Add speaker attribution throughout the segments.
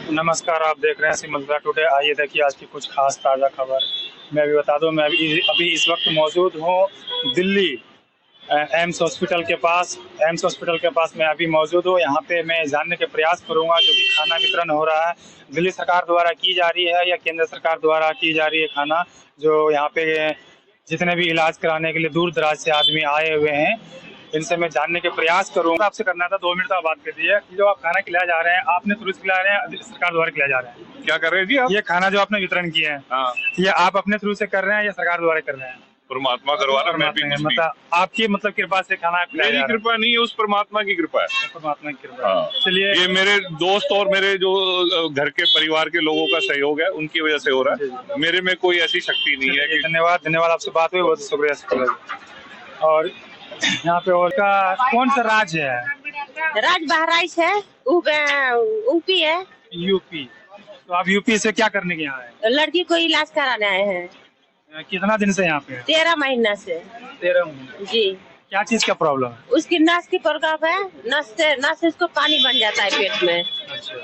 Speaker 1: नमस्कार, आप देख रहे हैं सिमलपुरा टुडे। आइए देखिए आज की कुछ खास ताज़ा खबर। मैं अभी बता दूं, मैं अभी इस वक्त मौजूद हूं दिल्ली एम्स हॉस्पिटल के पास। एम्स हॉस्पिटल के पास मैं अभी मौजूद हूं। यहाँ पे मैं जानने के प्रयास करूंगा जो कि खाना वितरण हो रहा है, दिल्ली सरकार द्वारा की जा रही है या केंद्र सरकार द्वारा की जा रही है खाना, जो यहाँ पे जितने भी इलाज कराने के लिए दूर दराज से आदमी आए हुए हैं, इनसे मैं जानने के प्रयास करूंगा। आपसे करना था 2 मिनट का, बात कर दीजिए। जो आप खाना खिलाया जा रहे हैं, आपने तुरंत खिला रहे हैं, सरकार द्वारा खिलाया जा रहा है?
Speaker 2: क्या कर रहे हैं जी आप?
Speaker 1: ये खाना जो आपने वितरण किए हैं,
Speaker 2: हाँ,
Speaker 1: ये आप अपने थ्रू से कर रहे हैं या सरकार द्वारा कर रहे हैं?
Speaker 2: परमात्मा करवा रहा, मैं भी कुछ नहीं।
Speaker 1: मतलब आपकी कृपा से खाना खिलाया जा रहा है?
Speaker 2: मेरी कृपा नहीं है, उस परमात्मा की कृपा है।
Speaker 1: परमात्मा की कृपा।
Speaker 2: हाँ,
Speaker 1: चलिए,
Speaker 2: ये मेरे दोस्त और मेरे जो घर के परिवार के लोगों का सहयोग है, उनकी वजह से हो रहा है। मेरे में कोई ऐसी शक्ति नहीं है कि...
Speaker 1: धन्यवाद, आपसे बात हुई, बहुत शुक्रिया। और यहाँ पे और का कौन सा राज्य है?
Speaker 3: राज बहराइच है, यूपी है।
Speaker 1: यूपी। तो आप यूपी से क्या करने के यहाँ आए?
Speaker 3: लड़की को इलाज कराने आए हैं।
Speaker 1: कितना दिन से यहाँ पे है?
Speaker 3: 13 महीना से।
Speaker 1: 13 महीना
Speaker 3: जी।
Speaker 1: क्या चीज का प्रॉब्लम है?
Speaker 3: उसकी नस की प्रॉब्लम है, नस से उसको पानी बन जाता है पेट में।
Speaker 1: अच्छा,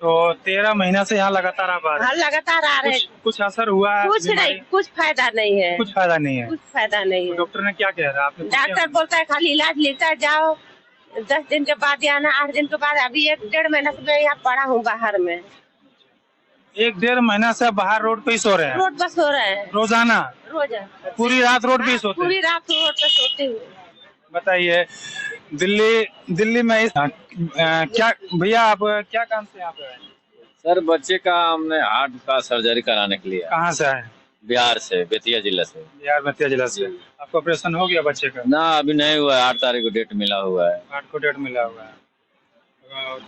Speaker 1: तो 13 महीना से यहाँ लगातार आप आ रहे हैं?
Speaker 3: हाँ, लगातार आ रहे हैं।
Speaker 1: कुछ असर हुआ है?
Speaker 3: कुछ नहीं, कुछ फायदा नहीं है।
Speaker 1: कुछ फायदा नहीं है?
Speaker 3: कुछ फायदा नहीं है।
Speaker 1: डॉक्टर ने क्या कह रहा है आपने?
Speaker 3: डॉक्टर बोलता है खाली इलाज लेता है, जाओ 10 दिन के बाद या ना 8 दिन के बाद। अभी 1-1.5 महीना से मैं यहाँ पड़ा हूँ बाहर में।
Speaker 1: 1-1.5 महीना से बाहर रोड पे ही सो रहे हैं?
Speaker 3: रोड पर सो रहे हैं
Speaker 1: रोजाना?
Speaker 3: रोजा
Speaker 1: पूरी रात रोड पे ही सोते हैं?
Speaker 3: पूरी रात रोड पर सोते हुए।
Speaker 1: बताइए, दिल्ली में क्या भैया, आप क्या काम से यहाँ पे आए?
Speaker 4: सर, बच्चे का हमने हार्ट का सर्जरी कराने के लिए।
Speaker 1: कहाँ से आए?
Speaker 4: बिहार से, बेतिया जिला से।
Speaker 1: बिहार बेतिया जिला से। आपका ऑपरेशन हो गया बच्चे का?
Speaker 4: ना, अभी नहीं हुआ है, 8 तारीख को डेट मिला हुआ है।
Speaker 1: 8 को डेट मिला हुआ है।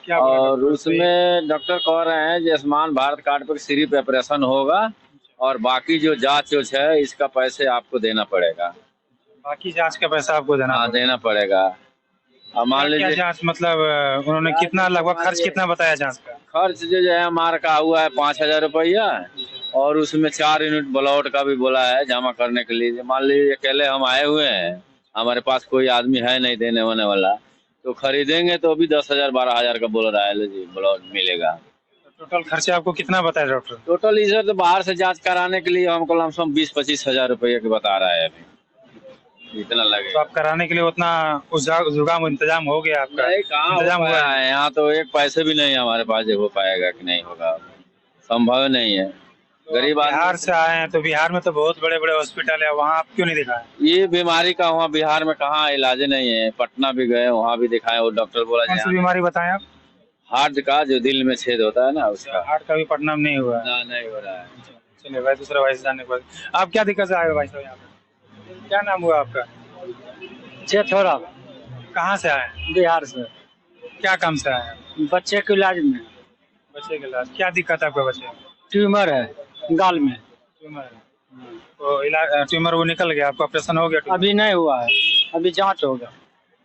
Speaker 1: क्या
Speaker 4: और उसमें डॉक्टर कह रहे हैं कि आयुष्मान भारत कार्ड पर सिर्फ ऑपरेशन होगा और बाकी जो जांच है इसका पैसे आपको देना पड़ेगा।
Speaker 1: बाकी जांच का पैसा आपको देना
Speaker 4: पड़ेगा। अब मान लीजिए
Speaker 1: जांच, मतलब उन्होंने कितना लगभग खर्च कितना बताया जांच का?
Speaker 4: खर्च जो है हमारा का हुआ है 5,000 रुपया, और उसमें 4 यूनिट ब्लड का भी बोला है जमा करने के लिए। मान लीजिए अकेले हम आए हुए हैं, हमारे पास कोई आदमी है नहीं देने होने वाला, तो खरीदेंगे तो अभी 10,000-12,000 का बोल रहा है जी ब्लड मिलेगा।
Speaker 1: टोटल खर्चा आपको कितना बताया डॉक्टर?
Speaker 4: टोटल इधर तो बाहर से जांच कराने के लिए हमको लमसम 20-25 हजार रुपये के बता रहा है, अभी इतना लगे।
Speaker 1: तो आप कराने के लिए उतना जुगाम इंतजाम हो गया आपका?
Speaker 4: नहीं, कहाँ इंतजाम हुआ है? यहाँ तो एक पैसे भी नहीं हमारे पास जो हो पाएगा कि नहीं होगा, संभव नहीं है। गरीब
Speaker 1: बिहार से आए हैं तो बिहार में तो बहुत बड़े बड़े हॉस्पिटल है, वहाँ आप क्यों नहीं दिखाए?
Speaker 4: ये बीमारी का वहाँ बिहार में कहाँ इलाज नहीं है। पटना भी गए, वहाँ भी दिखाए, वो डॉक्टर बोला
Speaker 1: कौन सी बीमारी बताएं आप?
Speaker 4: हार्ट का, जो दिल में छेद होता है ना, उसका।
Speaker 1: हार्ट का भी पटना में नहीं हुआ है?
Speaker 4: ना, नहीं हो रहा है।
Speaker 1: चलिए भाई, दूसरा भाई से जानने के बाद आप क्या दिक्कत से आए हो भाई साहब यहाँ पे? क्या नाम हुआ आपका?
Speaker 5: थोड़ा।
Speaker 1: कहाँ से आए?
Speaker 5: बिहार से।
Speaker 1: क्या काम से आए?
Speaker 5: बच्चे के इलाज में।
Speaker 1: बच्चे के इलाज? क्या दिक्कत है आपके बच्चे?
Speaker 5: ट्यूमर है गाल में।
Speaker 1: ट्यूमर है तो इलाज, ट्यूमर वो निकल गया, आपका ऑपरेशन हो गया?
Speaker 5: अभी नहीं हुआ है, अभी जांच होगा।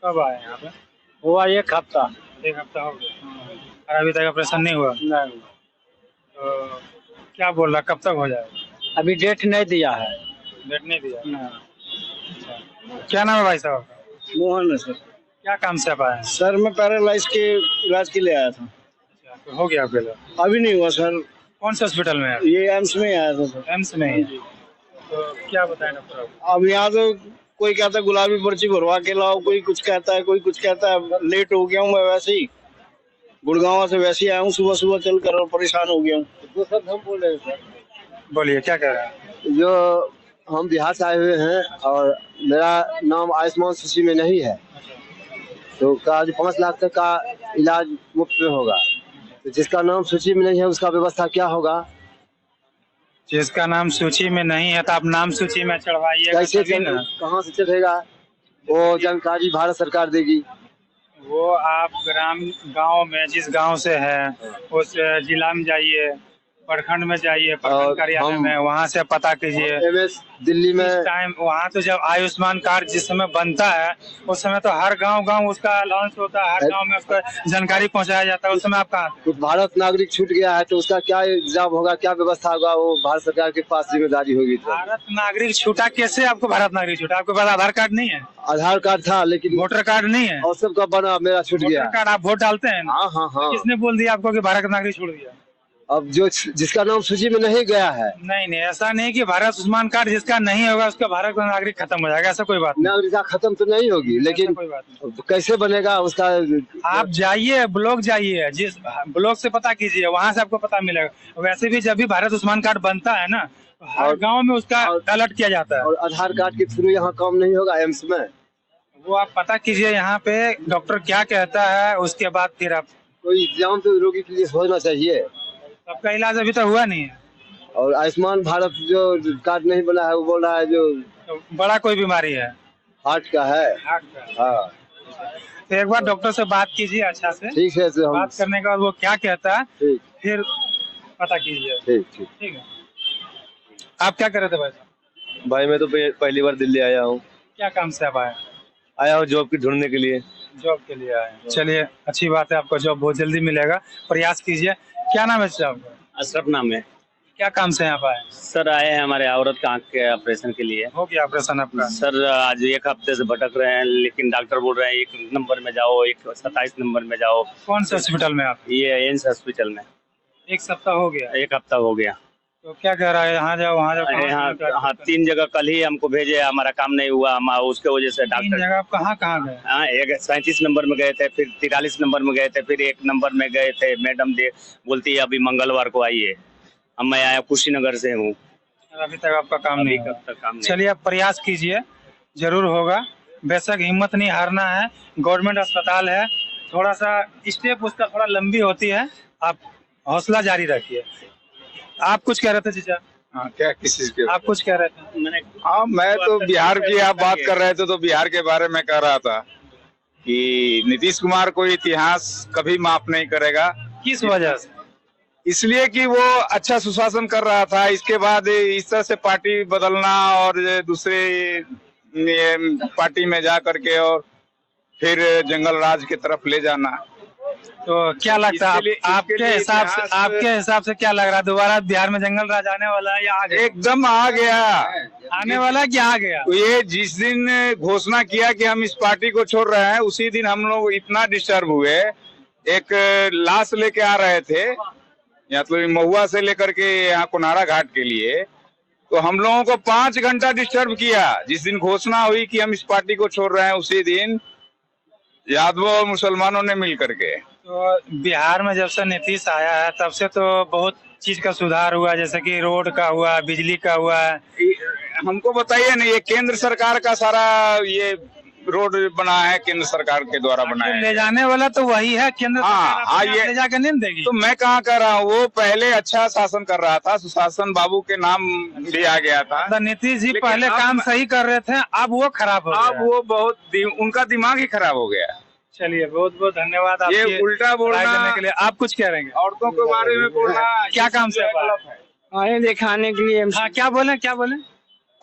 Speaker 1: कब आए यहाँ पे?
Speaker 5: हुआ 1 हफ्ता।
Speaker 1: 1 हफ्ता हो गया और अभी तक ऑपरेशन नहीं हुआ?
Speaker 5: नहीं।
Speaker 1: तो क्या बोल रहा, कब तक हो जाएगा?
Speaker 5: अभी डेट नहीं दिया है।
Speaker 1: डेट नहीं दिया?
Speaker 5: नहीं।
Speaker 1: क्या नाम है भाई साहब?
Speaker 5: मोहन है सर।
Speaker 1: क्या काम से आप आए?
Speaker 5: सर, मैं पैरालाइज के इलाज के लिए आया था।
Speaker 1: तो हो गया आपके लिए?
Speaker 5: अभी नहीं हुआ सर।
Speaker 1: कौन से हॉस्पिटल में है?
Speaker 5: ये एम्स में आया था सर।
Speaker 1: एम्स में ही? तो क्या बताएं डॉक्टर आप?
Speaker 5: अब यहाँ तो कोई कहता है गुलाबी पर्ची भरवा के लाओ, कोई कुछ कहता है, कोई कुछ कहता है। लेट हो गया हूँ मैं, वैसे ही गुड़गांव से वैसे ही आया हूँ, सुबह चल कर परेशान हो गया हूँ। तो सब हम बोल रहे हैं सर।
Speaker 1: बोलिए, क्या कह रहे हैं?
Speaker 6: जो हम बिहार से आए हुए हैं और मेरा नाम आयुष्मान सूची में नहीं है, तो का 5 लाख तक का इलाज मुफ्त में होगा। तो जिसका नाम सूची में नहीं है उसका व्यवस्था क्या होगा?
Speaker 1: जिसका नाम सूची में नहीं है तो आप नाम सूची में चढ़वाइएगा तभी ना।
Speaker 6: कहाँ से चढ़ेगा? वो जानकारी भारत सरकार देगी।
Speaker 1: वो आप गांव में जिस गांव से है उस जिला में जाइए, प्रखंड में जाइए,
Speaker 6: और
Speaker 1: प्रखंड कार्यालय
Speaker 6: हम-
Speaker 1: में, वहाँ से पता कीजिए।
Speaker 6: एमएस दिल्ली
Speaker 1: इस
Speaker 6: में
Speaker 1: टाइम वहाँ तो जब आयुष्मान कार्ड जिस समय बनता है उस समय तो हर गांव उसका अनाउंस होता है, हर गांव में उसका जानकारी पहुंचाया जाता है। उस समय आप कहाँ थे?
Speaker 6: कुछ भारत नागरिक छूट गया है तो उसका क्या इंतजाम होगा, क्या व्यवस्था होगा, वो भारत सरकार के पास जिम्मेदारी होगी। तो
Speaker 1: भारत नागरिक छूटा कैसे? आपको भारत नागरिक छूटा? आपके पास आधार कार्ड नहीं है,
Speaker 6: आधार कार्ड था लेकिन
Speaker 1: वोटर कार्ड नहीं है?
Speaker 6: और सबका बना, मेरा छूट
Speaker 1: वोटर
Speaker 6: गया।
Speaker 1: कार्ड आप वोट डालते हैं ना?
Speaker 6: हाँ हाँ हाँ।
Speaker 1: किसने बोल दिया आपको कि भारत नागरिक छोड़ दिया?
Speaker 6: अब जो जिसका नाम सूची में नहीं गया है,
Speaker 1: नहीं, ऐसा नहीं कि भारत आयुष्मान कार्ड जिसका नहीं होगा उसका भारत का नागरिक खत्म हो जाएगा, ऐसा कोई बात नहीं।
Speaker 6: नागरिकता खत्म तो नहीं होगी,
Speaker 1: ऐसा
Speaker 6: लेकिन
Speaker 1: कोई बात नहीं।
Speaker 6: कैसे बनेगा उसका।
Speaker 1: आप जाइए ब्लॉक, जाइए जिस ब्लॉक से पता कीजिए, वहाँ से आपको पता मिलेगा। वैसे भी जब भी भारत आयुष्मान कार्ड बनता है ना तो हर
Speaker 6: और-
Speaker 1: गांव में उसका अलर्ट किया जाता है।
Speaker 6: और आधार कार्ड के थ्रू यहाँ काम नहीं होगा एम्स में।
Speaker 1: वो आप पता कीजिए यहाँ पे डॉक्टर क्या कहता है, उसके बाद फिर आप।
Speaker 6: कोई इंतजाम तो रोगी के लिए होना चाहिए।
Speaker 1: आपका इलाज अभी तक हुआ नहीं है
Speaker 6: और आयुष्मान भारत जो कार्ड नहीं बना है वो बोल रहा है जो
Speaker 1: तो बड़ा कोई बीमारी है,
Speaker 6: हार्ट का है।
Speaker 1: हार्ट का।
Speaker 6: हाँ
Speaker 1: तो एक बार डॉक्टर से बात कीजिए अच्छा से।
Speaker 6: ठीक है, तो हम
Speaker 1: बात करने के बाद वो क्या कहता है
Speaker 6: ठीक
Speaker 1: फिर पता कीजिए।
Speaker 6: ठीक ठीक।
Speaker 1: ठीक है। आप क्या कर रहे थे भाई साहब?
Speaker 7: भाई मैं तो पहली बार दिल्ली आया हूँ।
Speaker 1: क्या काम से आप आए?
Speaker 7: आया हूँ जॉब की ढूंढने के लिए।
Speaker 1: जॉब के लिए आए हैं। चलिए अच्छी बात है, आपको जॉब बहुत जल्दी मिलेगा, प्रयास कीजिए। क्या नाम है सर आपका?
Speaker 8: अशरफ नाम है
Speaker 1: क्या काम से यहाँ पे आए?
Speaker 8: सर। आए हैं हमारे औरत का आंख के ऑपरेशन के लिए।
Speaker 1: हो गया ऑपरेशन आपका?
Speaker 8: सर आज एक हफ्ते से भटक रहे हैं, लेकिन डॉक्टर बोल रहे हैं 1 नंबर में जाओ, 27 नंबर में जाओ।
Speaker 1: कौन से हॉस्पिटल में आप?
Speaker 8: ये एम्स हॉस्पिटल में।
Speaker 1: एक सप्ताह हो गया?
Speaker 8: 1 हफ्ता हो गया।
Speaker 1: तो क्या कह रहा है, यहाँ जाओ वहाँ जाओ? कहाँ
Speaker 8: यहाँ
Speaker 1: से क्या-
Speaker 8: हाँ 3 जगह कल ही हमको भेजे, हमारा काम नहीं हुआ, हम उसके वजह से
Speaker 1: तीन
Speaker 8: डॉक्टर।
Speaker 1: जगह आप कहाँ कहाँ गए?
Speaker 8: हाँ 37 नंबर में गए थे, फिर 43 नंबर में गए थे, फिर 1 नंबर में गए थे। मैडम बोलती है अभी मंगलवार को आइए। अब मैं आया कुशीनगर से हूँ।
Speaker 1: अभी तक आपका काम नहीं
Speaker 8: अभी
Speaker 1: हुआ?
Speaker 8: कब तक काम नहीं।
Speaker 1: चलिए आप प्रयास कीजिए, जरूर होगा। बेशक हिम्मत नहीं हारना है, गवर्नमेंट अस्पताल है, थोड़ा सा स्टेप उसका थोड़ा लंबी होती है, आप हौसला जारी रखिए। आप कुछ कह रहे थे चीचा?
Speaker 9: हाँ, क्या किस चीज के?
Speaker 1: आप कुछ कह रहे थे?
Speaker 8: मैंने
Speaker 9: हाँ, मैं तो बिहार की आप बात कर रहे थे तो बिहार के बारे में कह रहा था कि नीतीश कुमार को इतिहास कभी माफ नहीं करेगा।
Speaker 1: किस वजह से?
Speaker 9: इसलिए कि वो अच्छा सुशासन कर रहा था, इसके बाद इस तरह से पार्टी बदलना और दूसरे पार्टी में जा करके और फिर जंगल राज की तरफ ले जाना।
Speaker 1: तो क्या लगता है
Speaker 9: इसके लिए-
Speaker 1: आपके
Speaker 9: इसके लिए
Speaker 1: हिसाब से,
Speaker 9: इतिहास-
Speaker 1: आपके हिसाब से क्या लग रहा है, दोबारा बिहार में जंगल राज आने वाला है या आ गया?
Speaker 9: एकदम आ गया।
Speaker 1: आने वाला है कि आ गया?
Speaker 9: तो ये जिस दिन घोषणा किया कि हम इस पार्टी को छोड़ रहे हैं, उसी दिन हम लोग इतना डिस्टर्ब हुए। एक लाश लेके आ रहे थे, मतलब महुआ से लेकर के यहाँ कोनारा घाट के लिए, तो हम लोगों को 5 घंटा डिस्टर्ब किया। जिस दिन घोषणा हुई कि हम इस पार्टी को छोड़ रहे हैं, उसी दिन यादवों और मुसलमानों ने मिल करके।
Speaker 1: तो बिहार में जब से नीतीश आया है तब से तो बहुत चीज का सुधार हुआ, जैसे कि रोड का हुआ, बिजली का हुआ।
Speaker 9: हमको बताइए ना, ये केंद्र सरकार का सारा ये रोड बना है, केंद्र सरकार के द्वारा बनाया है।
Speaker 1: ले जाने वाला तो वही है, केंद्र
Speaker 9: हाँ,
Speaker 1: सरकार
Speaker 9: हाँ,
Speaker 1: अपने आप
Speaker 9: ये-
Speaker 1: ले जाकर नहीं देगी।
Speaker 9: तो मैं कहाँ कर रहा हूँ, वो पहले अच्छा शासन कर रहा था, सुशासन बाबू के नाम लिया गया था।
Speaker 1: तो नीतीश जी
Speaker 9: लेकिन
Speaker 1: पहले
Speaker 9: अब-
Speaker 1: काम सही कर रहे थे, अब वो खराब हो
Speaker 9: अब
Speaker 1: गया।
Speaker 9: वो उनका दिमाग ही खराब हो गया।
Speaker 1: चलिए बहुत बहुत धन्यवाद
Speaker 9: ये
Speaker 1: आपकी
Speaker 9: उल्टा बोलना,
Speaker 1: राय देने के लिए। आप कुछ कह रहे हैं?
Speaker 9: औरतों के बारे में बोलना,
Speaker 1: क्या काम से आप आए?
Speaker 9: गलत है।
Speaker 5: आए दिखाने के लिए
Speaker 1: हाँ क्या बोले, क्या बोले?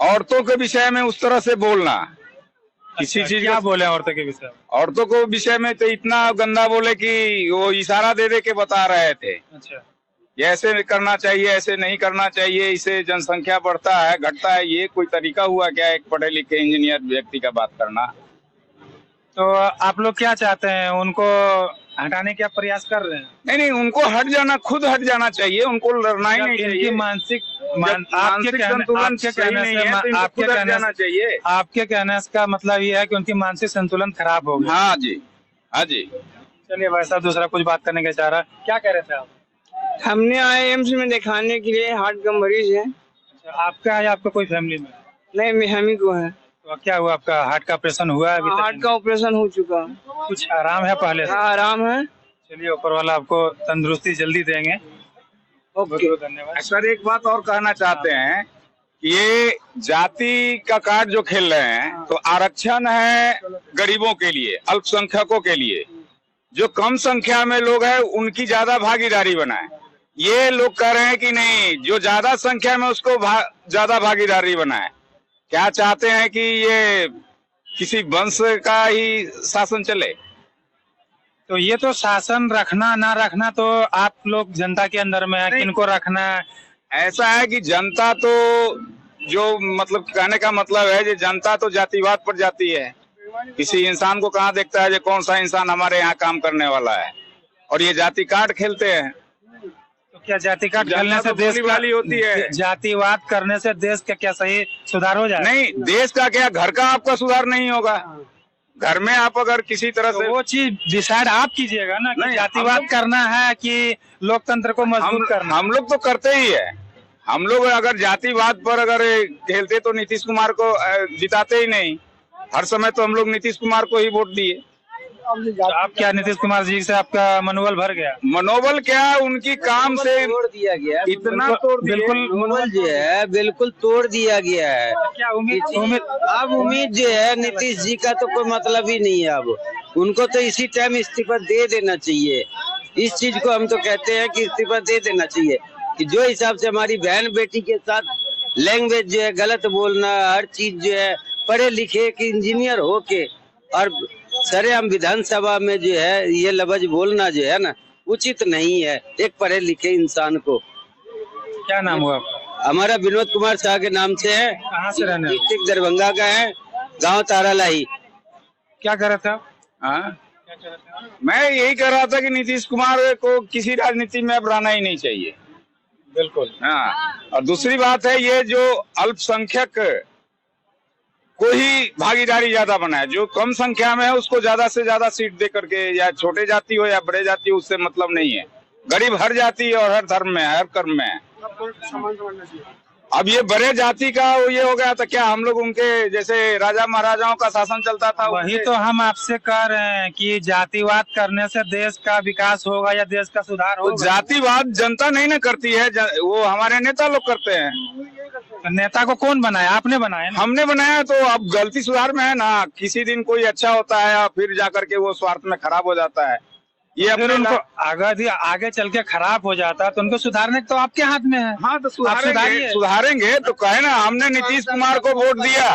Speaker 9: औरतों के विषय में उस तरह से बोलना, किसी
Speaker 1: अच्छा,
Speaker 9: चीज
Speaker 1: क्या
Speaker 9: का
Speaker 1: बोले औरतों के विषय में?
Speaker 9: औरतों को विषय में तो इतना गंदा बोले कि वो इशारा दे दे के बता रहे थे,
Speaker 1: अच्छा
Speaker 9: ये ऐसे करना चाहिए, ऐसे नहीं करना चाहिए, इससे जनसंख्या बढ़ता है घटता है। ये कोई तरीका हुआ क्या एक पढ़े लिखे इंजीनियर व्यक्ति का बात करना?
Speaker 1: तो आप लोग क्या चाहते हैं, उनको हटाने का प्रयास कर रहे हैं?
Speaker 9: नहीं, उनको हट जाना, खुद हट जाना चाहिए, उनको लड़ना ही नहीं
Speaker 1: इनकी
Speaker 9: चाहिए।
Speaker 1: मानसिक
Speaker 9: जब
Speaker 1: आपके
Speaker 9: मानसिक संतुलन
Speaker 1: आपके
Speaker 9: सही
Speaker 1: कहने
Speaker 9: नहीं
Speaker 1: से
Speaker 9: है तो इनको
Speaker 1: आपके
Speaker 9: खुद हट
Speaker 1: कहने
Speaker 9: जाना
Speaker 1: से
Speaker 9: चाहिए।
Speaker 1: आपके कहने का मतलब ये है कि उनकी मानसिक संतुलन खराब हो गया।
Speaker 9: हाँ जी, हाँ जी।
Speaker 1: चलिए भाई साहब, दूसरा कुछ बात करने का चाह रहा है, क्या कह रहे थे आप?
Speaker 5: हमने आए एम्स में दिखाने के लिए, हार्ट का मरीज है।
Speaker 1: अच्छा, आपका है या आपका कोई फैमिली में?
Speaker 5: नहीं, मैं हम ही को है।
Speaker 1: तो क्या हुआ, आपका हार्ट का ऑपरेशन हुआ है अभी तक?
Speaker 5: हार्ट का ऑपरेशन हो चुका है।
Speaker 1: कुछ आराम है पहले से?
Speaker 5: हाँ, आराम है।
Speaker 1: चलिए ऊपर वाला आपको तंदुरुस्ती जल्दी देंगे। बहुत बहुत धन्यवाद।
Speaker 9: सर एक बात और कहना चाहते हैं कि ये जाति का कार्ड जो खेल रहे हैं, तो आरक्षण है गरीबों के लिए, अल्पसंख्यकों के लिए। जो कम संख्या में लोग हैं उनकी ज्यादा भागीदारी बनाए। ये लोग कह रहे हैं कि नहीं, जो ज्यादा संख्या में उसको ज्यादा भागीदारी बनाए। क्या चाहते हैं कि ये किसी वंश का ही शासन चले?
Speaker 1: तो ये तो शासन रखना ना रखना तो आप लोग जनता के अंदर में है, किनको रखना है।
Speaker 9: ऐसा है कि जनता तो जो मतलब कहने का मतलब है कि जनता तो जातिवाद पर जाती है। किसी इंसान को कहाँ देखता है जो कौन सा इंसान हमारे यहाँ काम करने वाला है, और ये जाति काट खेलते हैं।
Speaker 1: तो क्या जाति काट खेलने से देश
Speaker 9: वाली होती है?
Speaker 1: जातिवाद करने से देश का क्या सही सुधार हो जाए?
Speaker 9: नहीं, देश का क्या, घर का आपका सुधार नहीं होगा। घर में आप अगर किसी तरह से
Speaker 1: वो चीज डिसाइड आप कीजिएगा ना कि जातिवाद करना है कि लोकतंत्र को मजबूत करना।
Speaker 9: हम लोग तो करते ही है। हम लोग अगर जातिवाद पर अगर खेलते तो नीतीश कुमार को जिताते ही नहीं। हर समय तो हम लोग नीतीश कुमार को ही वोट दिए।
Speaker 1: तो आप क्या नीतीश कुमार जी से आपका मनोबल भर गया?
Speaker 9: मनोबल क्या, उनकी काम से
Speaker 5: तोड़ दिया गया,
Speaker 9: इतना तोड़
Speaker 1: बिल्कुल
Speaker 5: मनोबल जो है बिल्कुल तोड़ दिया गया है।
Speaker 1: क्या उम्मीद
Speaker 5: अब उम्मीद जो है नीतीश जी का तो कोई मतलब ही नहीं है। अब उनको तो इसी टाइम इस्तीफा दे देना चाहिए। इस चीज को हम तो कहते हैं कि इस्तीफा दे देना चाहिए कि जो हिसाब से हमारी बहन बेटी के साथ लैंग्वेज जो है गलत बोलना, हर चीज जो है पढ़े लिखे कि इंजीनियर हो के और सरेआम विधानसभा में जो है ये लफ्ज बोलना जो है ना उचित नहीं है एक पढ़े लिखे इंसान को।
Speaker 1: क्या नाम हुआ आपका?
Speaker 5: हमारा विनोद कुमार शाह के नाम से है।
Speaker 1: कहाँ से रहने वाले?
Speaker 5: डिस्ट्रिक्ट दरभंगा का है, गांव तारालाई।
Speaker 1: क्या कर रहे थे आप?
Speaker 9: हाँ, मैं यही कह रहा था कि नीतीश कुमार को किसी राजनीति में अब रहना ही नहीं चाहिए।
Speaker 1: बिल्कुल।
Speaker 9: हाँ, और दूसरी बात है ये जो अल्पसंख्यक को ही भागीदारी ज्यादा बनाए, जो कम संख्या में है उसको ज्यादा से ज्यादा सीट दे करके, या छोटे जाति हो या बड़े जाति हो, उससे मतलब नहीं है। गरीब हर जाति और हर धर्म में है, हर कर्म में है। अब ये बड़े जाति का ये हो गया तो क्या हम लोग उनके जैसे राजा महाराजाओं का शासन चलता था?
Speaker 1: वही तो हम आपसे कह रहे हैं कि जातिवाद करने से देश का विकास होगा या देश का सुधार
Speaker 9: तो
Speaker 1: होगा।
Speaker 9: जातिवाद जनता नहीं ना करती है, वो हमारे नेता लोग करते हैं।
Speaker 1: तो नेता को कौन बनाया? आपने बनाया ना?
Speaker 9: हमने बनाया, तो अब गलती सुधार में है ना। किसी दिन कोई अच्छा होता है और फिर जाकर के वो स्वार्थ में खराब हो जाता है। ये
Speaker 1: फिर उनको आगे चल के खराब हो जाता है तो उनको सुधारने तो आपके हाथ में है।
Speaker 9: हाँ, तो सुधारेंगे तो कहे ना हमने नीतीश कुमार को वोट दिया,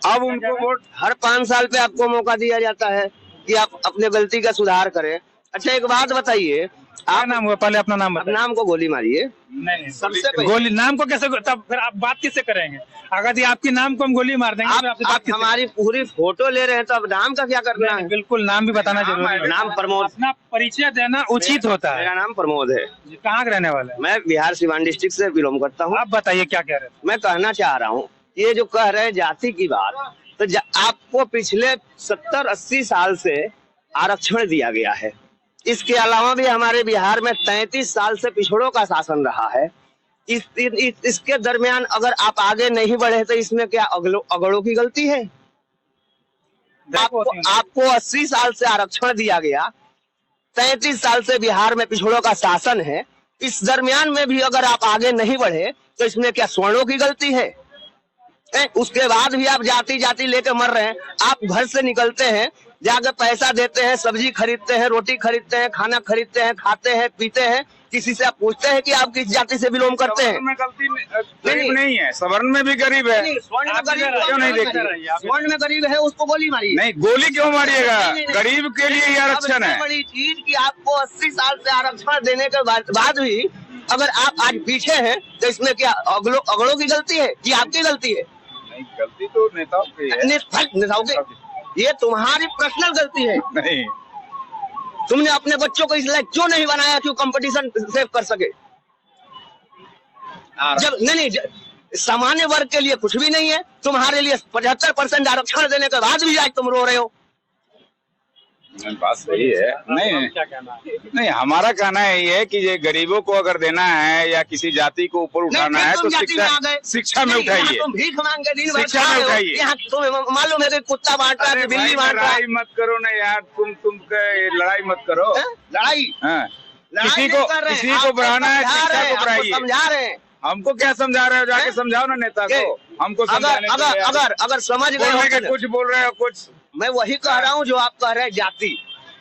Speaker 9: अब उनको वोट
Speaker 5: हर 5 साल पे आपको मौका दिया जाता है कि आप अपने गलती का सुधार करें। अच्छा एक बात बताइए,
Speaker 1: क्या नाम हुआ? पहले अपना नाम बताइए।
Speaker 5: नाम को गोली मारिए।
Speaker 1: नहीं,
Speaker 5: सबसे पहले
Speaker 1: गोली नाम को कैसे, तब फिर आप बात किससे करेंगे? अगर आपके नाम को हम गोली मार देंगे तो आपसे बात किससे?
Speaker 5: हमारी पूरी फोटो ले रहे हैं तो अब नाम का क्या करना है?
Speaker 1: बिल्कुल, नाम भी बताना जरूरी है।
Speaker 5: नाम प्रमोद,
Speaker 1: अपना परिचय देना उचित होता है।
Speaker 5: मेरा नाम प्रमोद है।
Speaker 1: कहाँ के रहने वाले?
Speaker 5: मैं बिहार सिवान डिस्ट्रिक्ट से बिलोंग करता हूँ।
Speaker 1: आप बताइए क्या कह रहे थे?
Speaker 5: मैं कहना चाह रहा हूँ ये जो कह रहे हैं जाति की बात, तो आपको पिछले 70-80 साल से आरक्षण दिया गया है। इसके अलावा भी हमारे बिहार में 33 साल से पिछड़ों का शासन रहा है। इसके दरमियान अगर आप आगे नहीं बढ़े तो इसमें क्या अगड़ों की गलती है? आपको 80 साल से आरक्षण दिया गया, 33 साल से बिहार में पिछड़ों का शासन है। इस दरमियान में भी अगर आप आगे नहीं बढ़े तो इसमें क्या स्वर्णों की गलती है? उसके बाद भी आप जाति जाति लेकर मर रहे हैं। आप घर से निकलते हैं, जाकर पैसा देते हैं, सब्जी खरीदते हैं, रोटी खरीदते हैं, खाना खरीदते हैं, खाते हैं, पीते हैं। किसी से आप पूछते हैं कि आप किस जाति से बिलोंग करते हैं?
Speaker 9: में गलती गरीब नहीं है, सवर्ण में भी गरीब है।
Speaker 5: स्वर्ण में गरीब
Speaker 9: क्यों नहीं देखते?
Speaker 5: स्वर्ण में गरीब है, उसको गोली मारिए।
Speaker 9: नहीं, गोली क्यों मारिएगा? गरीब के लिए ये आरक्षण है।
Speaker 5: बड़ी चीज कि आपको 80 साल से आरक्षण देने के बाद भी अगर आप आज पीछे हैं तो इसमें क्या अगड़ों की गलती है कि आपकी गलती है?
Speaker 9: नहीं, गलती तो नेताओं की है।
Speaker 5: नेताओं की, ये तुम्हारी पर्सनल गलती है।
Speaker 9: नहीं,
Speaker 5: तुमने अपने बच्चों को इस लायक क्यों नहीं बनाया कि वो कंपटीशन सेव कर सके? जब नहीं सामान्य वर्ग के लिए कुछ भी नहीं है, तुम्हारे लिए 75% आरक्षण देने के बाद भी आज तुम रो रहे हो।
Speaker 9: बात सही है। नहीं, हमारा कहना यही है कि ये गरीबों को अगर देना है या किसी जाति को ऊपर उठाना है तो शिक्षा में उठाइए।
Speaker 5: तुम भीख मांग के दिन भर
Speaker 9: शिक्षा में उठाइए।
Speaker 5: यहाँ तुम्हें मालूम है कि कुत्ता बांट रहा है, बिल्ली बांट रहा है।
Speaker 9: लड़ाई मत करो ना यार, तुम लड़ाई मत करो।
Speaker 5: लड़ाई
Speaker 9: किसी को बढ़ाना है, शिक्षा को बढ़ाइए।
Speaker 5: समझा रहे हैं।
Speaker 9: हमको क्या समझा रहे हो? जाके समझाओ ना नेता को। हमको
Speaker 5: अगर समझ गए
Speaker 9: कुछ बोल रहे हो, कुछ
Speaker 5: मैं वही कह रहा हूँ जो आप कह रहे हैं जाति।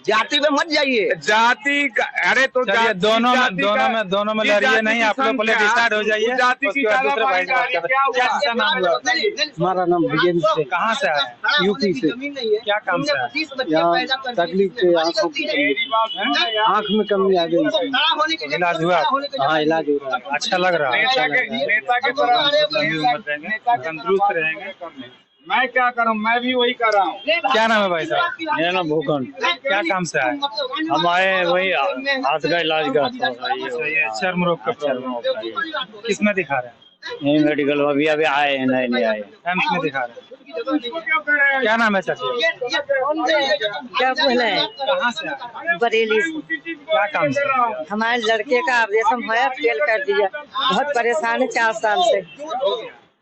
Speaker 5: जाति पे मत जाइए।
Speaker 9: जाति का, अरे तो
Speaker 1: चलिए
Speaker 9: जाति-
Speaker 1: दोनों
Speaker 9: जाति का-
Speaker 1: दोनों में
Speaker 9: ये
Speaker 1: लड़िए
Speaker 9: जाति
Speaker 1: नहीं,
Speaker 9: की
Speaker 1: आप लोग पहले
Speaker 9: संख्या-
Speaker 1: डिसाइड हो जाइए,
Speaker 9: जाति की
Speaker 1: उसके बाद दूसरे भाई से बात करते हैं। क्या किसका नाम हुआ?
Speaker 6: हमारा नाम विजेंद्र सिंह,
Speaker 1: कहाँ से आए?
Speaker 6: यूपी से।
Speaker 1: क्या काम से आए?
Speaker 6: यहाँ तकलीफ से आँखों की आँख में कमी आ गई थी।
Speaker 1: इलाज हुआ?
Speaker 6: हाँ, इलाज हो रहा है।
Speaker 1: अच्छा लग रहा है?
Speaker 9: नेता के तरफ
Speaker 1: तंदुरुस्त रहेंगे।
Speaker 9: मैं क्या करूं, मैं भी वही कर रहा हूँ।
Speaker 1: क्या नाम है भाई साहब?
Speaker 6: मेरा नाम भूखन।
Speaker 1: क्या काम से आए?
Speaker 6: हम आए वही हाथ का इलाज का
Speaker 1: ये चर्म रोग का प्रॉब्लम किस में दिखा रहे हैं?
Speaker 6: यही मेडिकल में अभी आए हैं, नए आए।
Speaker 1: एम्स में दिखा रहे हैं। क्या नाम है चाची?
Speaker 3: क्या बोले?
Speaker 1: कहाँ से आए?
Speaker 3: बरेली से।
Speaker 1: क्या काम से?
Speaker 3: हमारे लड़के का ऑपरेशन हुआ, फेल कर दिया। बहुत परेशान है 4 साल से।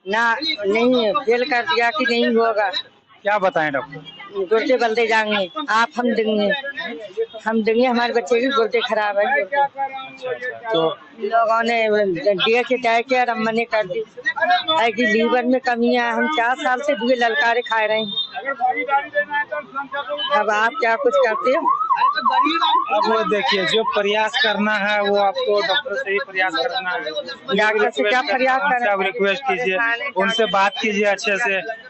Speaker 3: ना नहीं फेल कर दिया कि नहीं होगा।
Speaker 1: क्या बताएं डॉक्टर?
Speaker 3: गुर्दे बलते जाएंगे, आप हम देंगे, हमारे बच्चे की गुर्दे खराब है।
Speaker 1: तो
Speaker 3: लोगों ने देख डाय के और मने कर दी है कि लीवर में कमी है। हम 4 साल से दुए ललकारे खा रहे हैं। अब आप क्या कुछ करते हो?
Speaker 1: अब वो देखिए, जो प्रयास करना है वो आपको डॉक्टर से ही प्रयास करना है।
Speaker 3: डॉक्टर से क्या प्रयास करना है?
Speaker 1: आप रिक्वेस्ट कीजिए, उनसे बात कीजिए, अच्छे से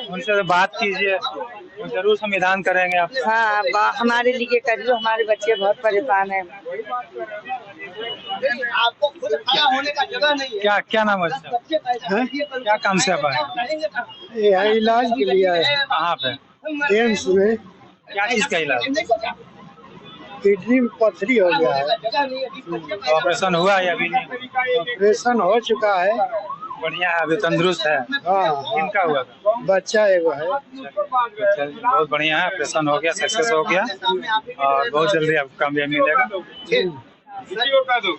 Speaker 1: उनसे बात कीजिए, वो जरूर समाधान करेंगे आप।
Speaker 3: हाँ, हमारे लिए करिए, हमारे बच्चे बहुत परेशान हैं।
Speaker 5: आपको खुद खड़ा होने का जगह नहीं है।
Speaker 1: क्या नाम है इसका? क्या काम से आप आए?
Speaker 6: यहाँ इलाज के लिए आए।
Speaker 1: कहाँ पे?
Speaker 6: एम्स में
Speaker 1: क्या चीज का इलाज?
Speaker 6: किडनी में पथरी हो गया है।
Speaker 1: ऑपरेशन हुआ या अभी नहीं?
Speaker 6: ऑपरेशन हो चुका है।
Speaker 1: बढ़िया है, अभी तंदुरुस्त है।
Speaker 6: हाँ,
Speaker 1: किनका हुआ था?
Speaker 6: बच्चा एगो है।
Speaker 1: चलिए, बहुत बढ़िया है, ऑपरेशन हो गया, सक्सेस हो गया और बहुत जल्दी आपको कामयाबी मिलेगा।
Speaker 9: सही होता दो।